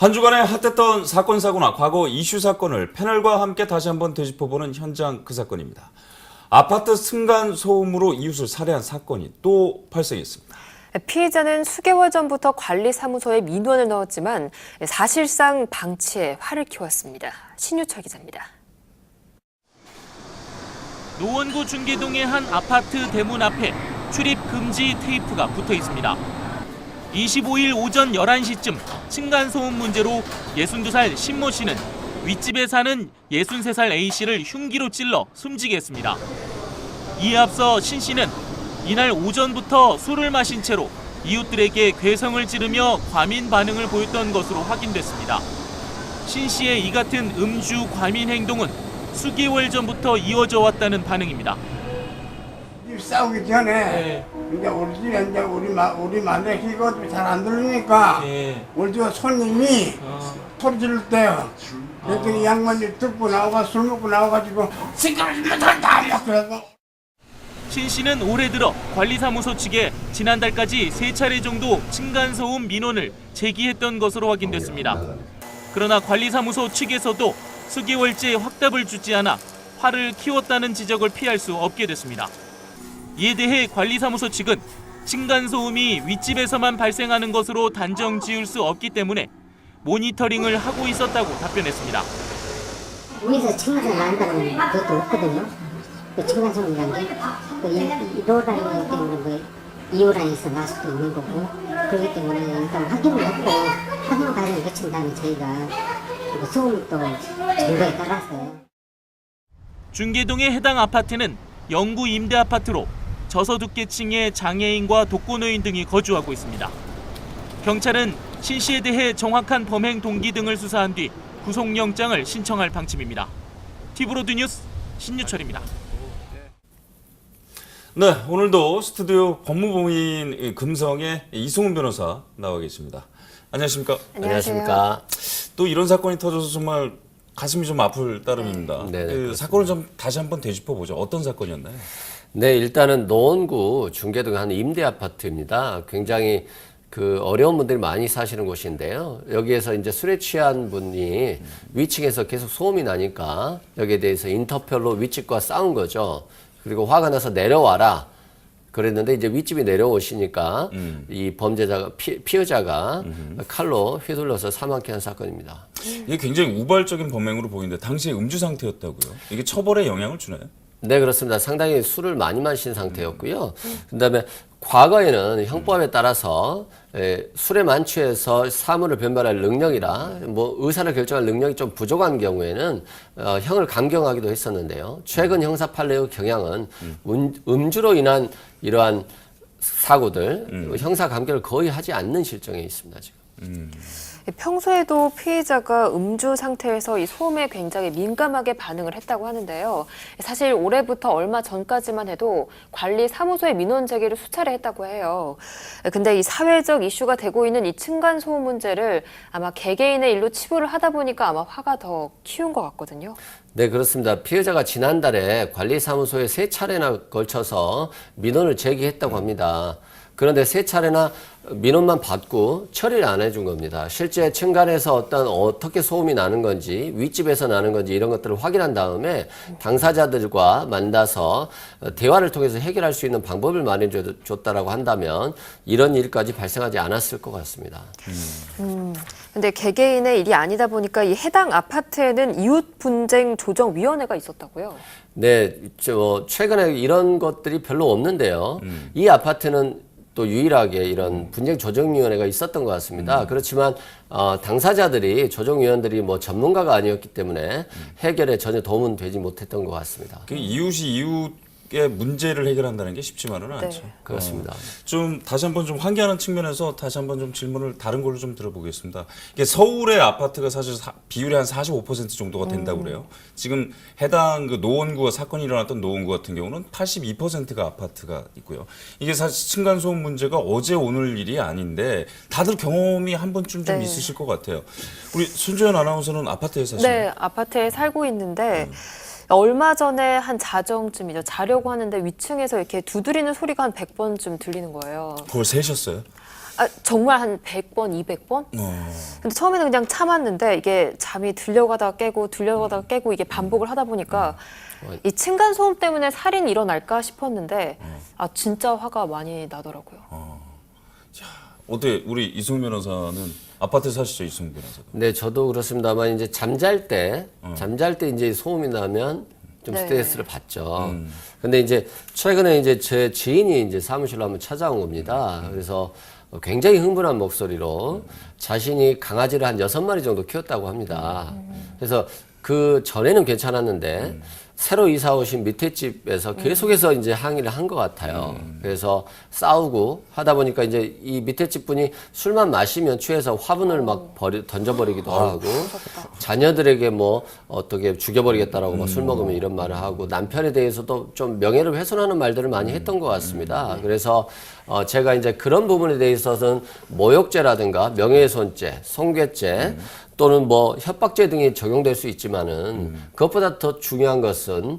한 주간에 핫했던 사건 사고나 과거 이슈 사건을 패널과 함께 다시 한번 되짚어보는 현장 그 사건입니다. 아파트 층간 소음으로 이웃을 살해한 사건이 또 발생했습니다. 피해자는 수개월 전부터 관리사무소에 민원을 넣었지만 사실상 방치에 화를 키웠습니다. 신유철 기자입니다. 노원구 중계동의 한 아파트 대문 앞에 출입 금지 테이프가 붙어 있습니다. 25일 오전 11시쯤 층간소음 문제로 62살 신모 씨는 윗집에 사는 63살 A 씨를 흉기로 찔러 숨지게 했습니다. 이에 앞서 신 씨는 이날 오전부터 술을 마신 채로 이웃들에게 괴성을 지르며 과민 반응을 보였던 것으로 확인됐습니다. 신 씨의 이 같은 음주 과민 행동은 수개월 전부터 이어져 왔다는 반응입니다. 싸우기 전에 이제 우리 집에 이제 우리 마누라가 잘 안 들으니까 우리 집 손님이 소리 지를 때요. 그랬더니 양반이 듣고 나오고 술 먹고 나와가지고 시끄러우면 다 먹고 그래서. 신 씨는 올해 들어 관리사무소 측에 지난달까지 3차례 정도 층간소음 민원을 제기했던 것으로 확인됐습니다. 그러나 관리사무소 측에서도 수개월째 확답을 주지 않아 화를 키웠다는 지적을 피할 수 없게 됐습니다. 이에 대해 관리사무소 측은 층간소음이 윗집에서만 발생하는 것으로 단정 지을 수 없기 때문에 모니터링을 하고 있었다고 답변했습니다. 위에서 층간소음 난다는 것도 없거든요. 그 층간소음이라는 게 1호라인 때문에 2호라인에서 날 수도 있는 거고 그렇기 때문에 일단 확인을 했고 확인 과정을 거친 다음에 저희가 소음도 정보에 따라서 중계동의 해당 아파트는 영구 임대 아파트로 저소득계층의 장애인과 독거노인 등이 거주하고 있습니다. 경찰은 신 씨에 대해 정확한 범행 동기 등을 수사한 뒤 구속영장을 신청할 방침입니다. 티브로드 뉴스 신유철입니다. 네, 오늘도 스튜디오 법무법인 금성의 이송훈 변호사 나와 계십니다. 안녕하십니까? 안녕하십니까? 또 이런 사건이 터져서 정말 가슴이 좀 아플 따름입니다. 그 사건을 좀 다시 한번 되짚어보죠. 어떤 사건이었나요? 네, 일단은 노원구 중계동 한 임대 아파트입니다. 굉장히 어려운 분들이 많이 사시는 곳인데요. 여기에서 이제 술에 취한 분이 위층에서 계속 소음이 나니까 여기에 대해서 인터펠로 윗집과 싸운 거죠. 그리고 화가 나서 내려와라. 그랬는데 이제 윗집이 내려오시니까 이 범죄자가 피해자가 칼로 휘둘러서 사망케 한 사건입니다. 이게 굉장히 우발적인 범행으로 보이는데 당시에 음주 상태였다고요? 이게 처벌에 영향을 주나요? 네, 그렇습니다. 상당히 술을 많이 마신 상태였고요. 그다음에 과거에는 형법에 따라서 술에 만취해서 사물을 변별할 능력이라 의사를 결정할 능력이 좀 부족한 경우에는 형을 감경하기도 했었는데요. 최근 형사 판례의 경향은 음주로 인한 이러한 사고들 형사 감경을 거의 하지 않는 실정에 있습니다, 지금. 평소에도 피해자가 음주 상태에서 이 소음에 굉장히 민감하게 반응을 했다고 하는데요. 사실 올해부터 얼마 전까지만 해도 관리사무소에 민원 제기를 수차례 했다고 해요. 근데 이 사회적 이슈가 되고 있는 이 층간소음 문제를 아마 개개인의 일로 치부를 하다 보니까 아마 화가 더 키운 것 같거든요. 네, 그렇습니다. 피해자가 지난달에 관리사무소에 3차례나 걸쳐서 민원을 제기했다고 합니다. 그런데 3차례나 민원만 받고 처리를 안 해준 겁니다. 실제 층간에서 어떻게 소음이 나는 건지, 윗집에서 나는 건지 이런 것들을 확인한 다음에 당사자들과 만나서 대화를 통해서 해결할 수 있는 방법을 마련해 줬다라고 한다면 이런 일까지 발생하지 않았을 것 같습니다. 근데 개개인의 일이 아니다 보니까 이 해당 아파트에는 이웃 분쟁 조정 위원회가 있었다고요? 네, 최근에 이런 것들이 별로 없는데요. 이 아파트는 또 유일하게 이런 분쟁 조정위원회가 있었던 것 같습니다. 그렇지만 당사자들이 조정위원들이 전문가가 아니었기 때문에 해결에 전혀 도움은 되지 못했던 것 같습니다. 그 이웃이 이웃의 문제를 해결한다는 게 쉽지만은 않죠. 그렇습니다. 좀 다시 한번 좀 환기하는 측면에서 다시 한번 좀 질문을 다른 걸로 좀 들어보겠습니다. 이게 서울의 아파트가 사실 비율이 한 45% 정도가 된다고 그래요. 지금 해당 그 노원구가 사건이 일어났던 노원구 같은 경우는 82%가 아파트가 있고요. 이게 사실 층간소음 문제가 어제 오늘 일이 아닌데 다들 경험이 한 번쯤 좀 있으실 것 같아요. 우리 손주연 아나운서는 아파트에 사시나요? 네, 아파트에 살고 있는데 얼마 전에 한 자정쯤이죠. 자려고 하는데 위층에서 이렇게 두드리는 소리가 한 100번쯤 들리는 거예요. 그걸 세셨어요? 정말 한 100번, 200번? 근데 처음에는 그냥 참았는데 이게 잠이 들려가다가 깨고 이게 반복을 하다 보니까 이 층간 소음 때문에 살인이 일어날까 싶었는데 진짜 화가 많이 나더라고요. 어때 우리 이승훈 변호사는 아파트 사시죠, 이승훈 변호사? 네, 저도 그렇습니다만 이제 잠잘 때 이제 소음이 나면 좀 네. 스트레스를 받죠. 근데 이제 최근에 이제 제 지인이 이제 사무실로 한번 찾아온 겁니다. 그래서 굉장히 흥분한 목소리로 자신이 강아지를 한 6마리 정도 키웠다고 합니다. 그래서 그 전에는 괜찮았는데 새로 이사 오신 밑에 집에서 계속해서 이제 항의를 한 것 같아요. 그래서 싸우고 하다 보니까 이제 이 밑에 집 분이 술만 마시면 취해서 화분을 막 던져버리기도 하고 자녀들에게 뭐 어떻게 죽여버리겠다라고 막 술 먹으면 이런 말을 하고 남편에 대해서도 좀 명예를 훼손하는 말들을 많이 했던 것 같습니다. 그래서 제가 이제 그런 부분에 대해서는 모욕죄라든가 명예훼손죄, 손괴죄 또는 뭐 협박죄 등이 적용될 수 있지만은 그것보다 더 중요한 것은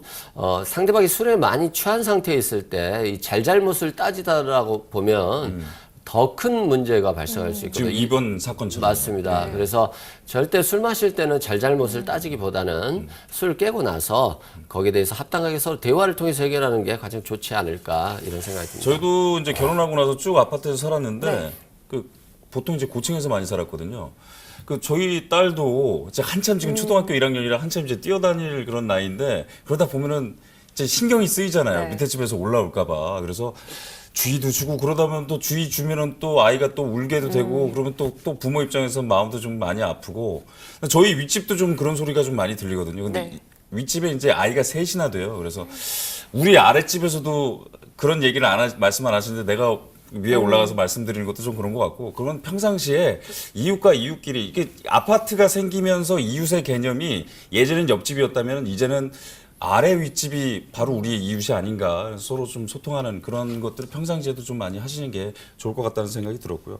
상대방이 술에 많이 취한 상태에 있을 때 이 잘잘못을 따지다라고 보면 더 큰 문제가 발생할 수 있거든요. 지금 이번 사건처럼. 맞습니다. 그래서 절대 술 마실 때는 잘잘못을 따지기보다는 술 깨고 나서 거기에 대해서 합당하게 서로 대화를 통해서 해결하는 게 가장 좋지 않을까 이런 생각이 듭니다. 저희도 이제 결혼하고 나서 쭉 아파트에서 살았는데 그 보통 이제 고층에서 많이 살았거든요. 그 저희 딸도 이제 한참 지금 초등학교 1학년이라 한참 이제 뛰어다닐 그런 나이인데 그러다 보면은 이제 신경이 쓰이잖아요. 네. 밑에 집에서 올라올까봐. 그래서 주의도 주고 그러다 보면 또 주의 주면은 또 아이가 또 울게도 되고 그러면 또 부모 입장에서 마음도 좀 많이 아프고 저희 윗집도 좀 그런 소리가 좀 많이 들리거든요. 근데 네. 윗집에 이제 아이가 셋이나 돼요. 그래서 우리 아랫집에서도 그런 얘기를 말씀 안 하시는데 내가 위에 올라가서 말씀드리는 것도 좀 그런 것 같고 그건 평상시에 이웃과 이웃끼리 이게 아파트가 생기면서 이웃의 개념이 예전엔 옆집이었다면 이제는 아래 윗집이 바로 우리의 이웃이 아닌가 서로 좀 소통하는 그런 것들을 평상시에도 좀 많이 하시는 게 좋을 것 같다는 생각이 들었고요.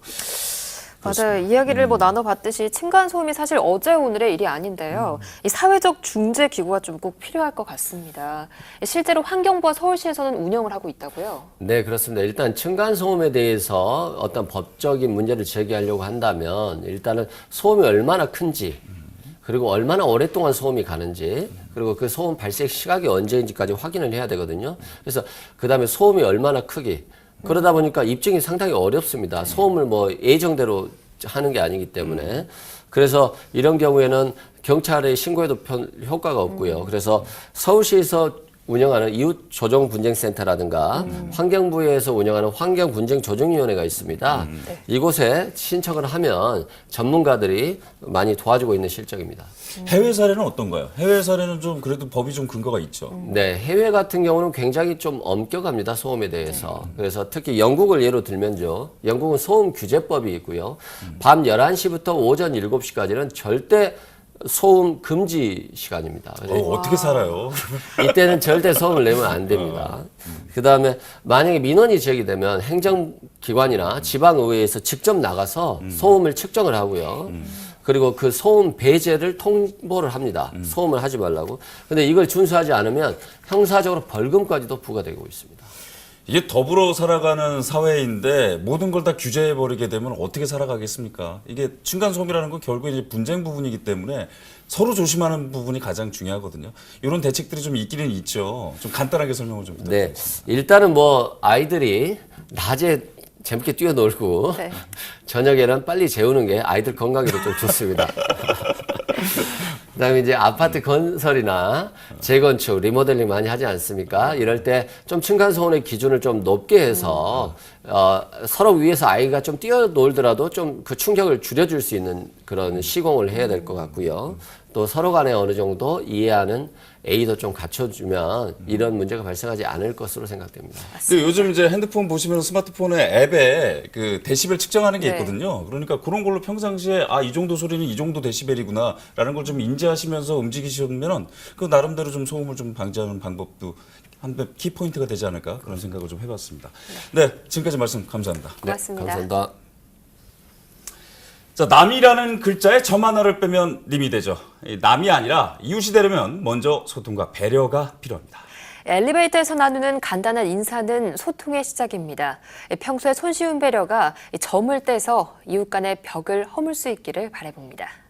맞아요. 이야기를 뭐 나눠봤듯이 층간소음이 사실 어제 오늘의 일이 아닌데요. 이 사회적 중재 기구가 좀 꼭 필요할 것 같습니다. 실제로 환경부와 서울시에서는 운영을 하고 있다고요. 네, 그렇습니다. 일단 층간소음에 대해서 어떤 법적인 문제를 제기하려고 한다면 일단은 소음이 얼마나 큰지 그리고 얼마나 오랫동안 소음이 가는지 그리고 그 소음 발생 시각이 언제인지까지 확인을 해야 되거든요. 그래서 그다음에 소음이 얼마나 크기 그러다 보니까 입증이 상당히 어렵습니다. 소음을 뭐 예정대로 하는 게 아니기 때문에. 그래서 이런 경우에는 경찰에 신고해도 효과가 없고요. 그래서 서울시에서 운영하는 이웃 조정 분쟁 센터라든가 환경부에서 운영하는 환경 분쟁 조정위원회가 있습니다. 이곳에 신청을 하면 전문가들이 많이 도와주고 있는 실정입니다. 해외 사례는 어떤가요? 해외 사례는 좀 그래도 법이 좀 근거가 있죠. 네, 해외 같은 경우는 굉장히 좀 엄격합니다. 소음에 대해서. 그래서 특히 영국을 예로 들면요. 영국은 소음 규제법이 있고요. 밤 11시부터 오전 7시까지는 절대 소음 금지 시간입니다. 어떻게 살아요? 이때는 절대 소음을 내면 안 됩니다. 그다음에 만약에 민원이 제기되면 행정기관이나 지방의회에서 직접 나가서 소음을 측정을 하고요. 그리고 그 소음 배제를 통보를 합니다. 소음을 하지 말라고. 근데 이걸 준수하지 않으면 형사적으로 벌금까지도 부과되고 있습니다. 이게 더불어 살아가는 사회인데 모든 걸 다 규제해버리게 되면 어떻게 살아가겠습니까? 이게 층간소음이라는 건 결국 이제 분쟁 부분이기 때문에 서로 조심하는 부분이 가장 중요하거든요. 이런 대책들이 좀 있기는 있죠. 좀 간단하게 설명을 좀 부탁드립니다. 네. 일단은 뭐 아이들이 낮에 재밌게 뛰어놀고 네. 저녁에는 빨리 재우는 게 아이들 건강에도 좀 좋습니다. 그다음에 이제 아파트 건설이나 재건축, 리모델링 많이 하지 않습니까? 이럴 때 좀 층간소음의 기준을 좀 높게 해서 서로 위에서 아이가 좀 뛰어놀더라도 좀 그 충격을 줄여줄 수 있는 그런 시공을 해야 될 것 같고요. 또 서로 간에 어느 정도 이해하는 A도 좀 갖춰주면 이런 문제가 발생하지 않을 것으로 생각됩니다. 근데 요즘 이제 핸드폰 보시면 스마트폰에 앱에 그 데시벨 측정하는 게 네. 있거든요. 그러니까 그런 걸로 평상시에 이 정도 소리는 이 정도 데시벨이구나라는 걸 좀 인지하시면서 움직이시면 그 나름대로 좀 소음을 좀 방지하는 방법도 한 키포인트가 되지 않을까 그런 생각을 좀 해봤습니다. 네, 지금까지 말씀 감사합니다. 고맙습니다. 네, 감사합니다. 자, 남이라는 글자에 점 하나를 빼면 님이 되죠. 이 남이 아니라 이웃이 되려면 먼저 소통과 배려가 필요합니다. 엘리베이터에서 나누는 간단한 인사는 소통의 시작입니다. 평소에 손쉬운 배려가 점을 떼서 이웃 간의 벽을 허물 수 있기를 바라봅니다.